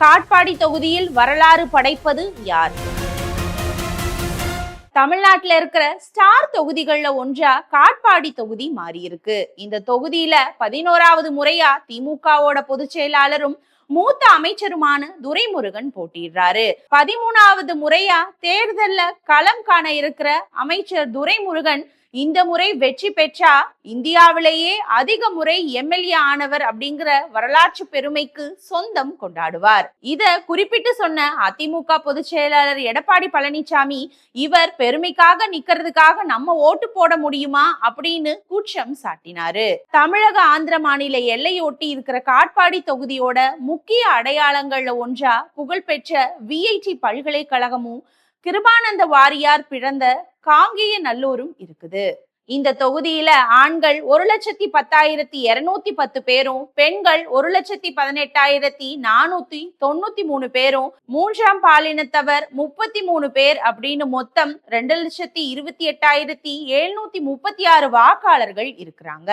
காட்பாடி தொகுதியில் வரலாறு படைப்பது யார்? தமிழ்நாட்டுல இருக்கிற ஸ்டார் தொகுதிகள்ல ஒன்றா காட்பாடி தொகுதி மாறி இருக்கு. இந்த தொகுதியில 11வது முறையா திமுகவோட பொதுச் செயலாளரும் மூத்த அமைச்சருமான துரைமுருகன் போட்டியிடுறாரு. 13வது முறையா தேர்தல்ல களம் காண இருக்கிற அமைச்சர் துரைமுருகன் இந்த முறை வெற்றி பெற்றா இந்தியாவிலேயே அதிக முறை எம்எல்ஏ ஆனவர் அப்படிங்கிற வரலாற்று பெருமைக்கு சொந்தம் கொண்டாடுவார். இத குறிப்பிட்டு சொன்ன அதிமுக பொதுச் செயலாளர் எடப்பாடி பழனிசாமி, இவர் பெருமைக்காக நிக்கிறதுக்காக நம்ம ஓட்டு போட முடியுமா அப்படின்னு குற்றம் சாட்டினாரு. தமிழக ஆந்திர மாநில எல்லையொட்டி இருக்கிற காட்பாடி தொகுதியோட முக்கிய அடையாளங்கள்ல ஒன்றா புகழ்பெற்ற விஐடி பல்கலைக்கழகமும் கிருபானந்த வாரியார் பிறந்த காங்கேய நல்லூரும் இருக்குது. இந்த தொகுதியில ஆண்கள் 1,10,210 பேரும், பெண்கள் 1,18,493 பேரும், மூன்றாம் பாலினத்தவர் 33 பேர் அப்படின்னு மொத்தம் 2,28,736 வாக்காளர்கள் இருக்கிறாங்க.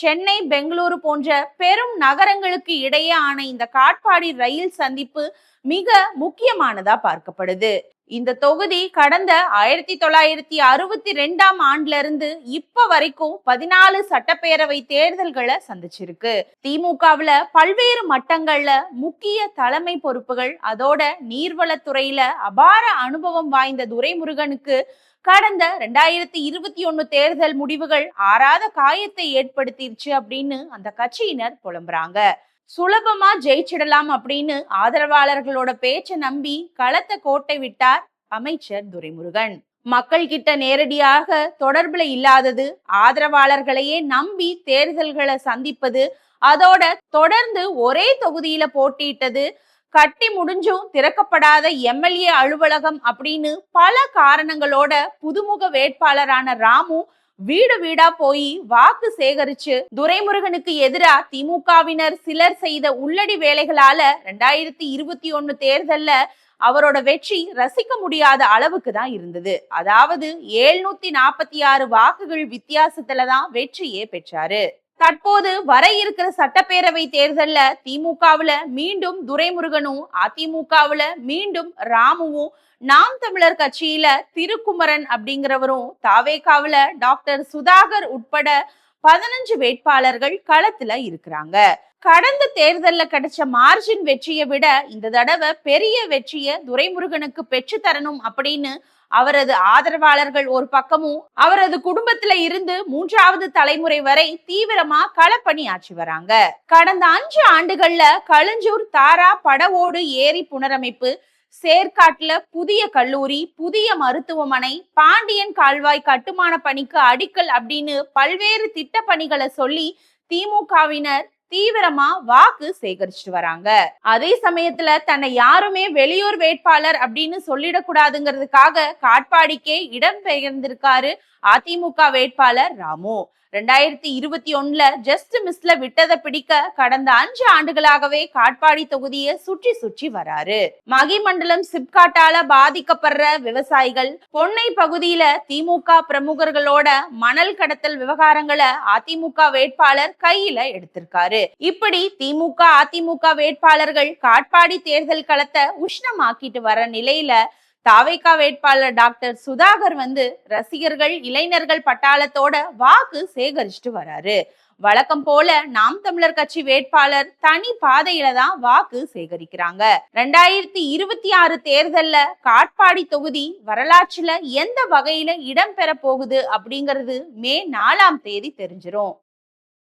சென்னை, பெங்களூரு போன்ற பெரும் நகரங்களுக்கு இடையே ஆன இந்த காட்பாடி ரயில் சந்திப்பு மிக முக்கியமானதா பார்க்கப்படுது. இந்த தொகுதி கடந்த 1962ஆம் ஆண்டுல இருந்து இப்ப வரைக்கும் 14 சட்டப்பேரவை தேர்தல்களை சந்திச்சிருக்கு. திமுகவுல பல்வேறு மட்டங்கள்ல முக்கிய தலைமை பொறுப்புகள், அதோட நீர்வளத்துறையில அபார அனுபவம் வாய்ந்த துரைமுருகனுக்கு கடந்த 2021 தேர்தல் முடிவுகள் ஆறாத காயத்தை ஏற்படுத்திருச்சு அப்படின்னு அந்த கட்சியினர் புலம்புறாங்க. சுலபமா ஜெயிச்சிடலாம் அப்படின்னு ஆதரவாளர்களோட பேச்சை நம்பி களத்தை கோட்டை விட்டார் அமைச்சர் துரைமுருகன். மக்கள் கிட்ட நேரடியாக தொடர்புல இல்லாதது, ஆதரவாளர்களையே நம்பி தேர்தல்களை சந்திப்பது, அதோட தொடர்ந்து ஒரே தொகுதியில போட்டியிட்டது, கட்டி முடிஞ்சும் திறக்கப்படாத எம்எல்ஏ அலுவலகம் அப்படின்னு பல காரணங்களோட புதுமுக வேட்பாளரான ராமு வீடு வீடா போய் வாக்கு சேகரிச்சு துரைமுருகனுக்கு எதிரா திமுகவினர் சிலர் செய்த உள்ளடி வேலைகளால 2021 தேர்தல்ல அவரோட வெற்றி ரசிக்க முடியாத அளவுக்கு தான் இருந்தது. அதாவது 746 வாக்குகள் வித்தியாசத்துலதான் வெற்றியே பெற்றாரு. தற்போது வர இருக்கிற சட்டப்பேரவை தேர்தல்ல திமுகவுல மீண்டும் துரைமுருகனும், அதிமுகவுல மீண்டும் ராமுவும், நாம் தமிழர் கட்சியில திருக்குமரன் அப்படிங்கிறவரும், தாவேகாவுல டாக்டர் சுதாகர் உட்பட 15 வேட்பாளர்கள் களத்துல இருக்கிறாங்க. கடந்த தேர்தல்ல கிடைச்ச மார்ஜின் வெற்றியை விட இந்த தடவை பெரிய வெற்றியை துரைமுருகனுக்கு பெற்று தரணும் அப்படின்னு அவரது ஆதரவாளர்கள் ஒரு பக்கமும், அவரது குடும்பத்துல இருந்து 3வது தலைமுறை வரை தீவிரமா களப்பணியாற்றி வராங்க. கடந்த 5 ஆண்டுகள்ல களஞ்சூர் தாரா படவோடு ஏரி புனரமைப்பு, சேர்க்காட்டுல புதிய கல்லூரி, புதிய மருத்துவமனை, பாண்டியன் கால்வாய் கட்டுமான பணிக்கு அடிக்கல் அப்படின்னு பல்வேறு திட்ட பணிகளை சொல்லி திமுகவினர் தீவிரமா வாக்கு சேகரிச்சுட்டு வராங்க. அதே சமயத்துல தன்னை யாருமே வெளியூர் வேட்பாளர் அப்படின்னு சொல்லிடக்கூடாதுங்கிறதுக்காக காட்பாடிக்கே இடம் பெயர்ந்திருக்காரு அதிமுக வேட்பாளர் ராமு. 2021ல ஜஸ்ட் மிஸ்ல விட்டதை பிடிக்க கடந்த 5 ஆண்டுகளாகவே காட்பாடி தொகுதியை சுற்றி சுற்றி வராரு. மகிமண்டலம் சிப்காட்டால பாதிக்கப்படுற விவசாயிகள், பொன்னை பகுதியில திமுக பிரமுகர்களோட மணல் கடத்தல் விவகாரங்களை அதிமுக வேட்பாளர் கையில எடுத்திருக்காரு. இப்படி திமுக அதிமுக வேட்பாளர்கள் காட்பாடி தேர்தல் களத்தை உஷ்ணமாக்கிட்டு வர நிலையில தாவேகா வேட்பாளர் டாக்டர் சுதாகர் ரசிகர்கள், இளைஞர்கள் பட்டாளத்தோட வாக்கு சேகரிச்சுட்டு வராரு. வழக்கம் போல நாம் தமிழர் கட்சி வேட்பாளர் தனி பாதையில தான் வாக்கு சேகரிக்கிறாங்க. 2026 தேர்தல்ல காட்பாடி தொகுதி வரலாற்றுல எந்த வகையில இடம் பெற போகுது அப்படிங்கிறது மே 4ஆம் தேதி தெரிஞ்சிரும்.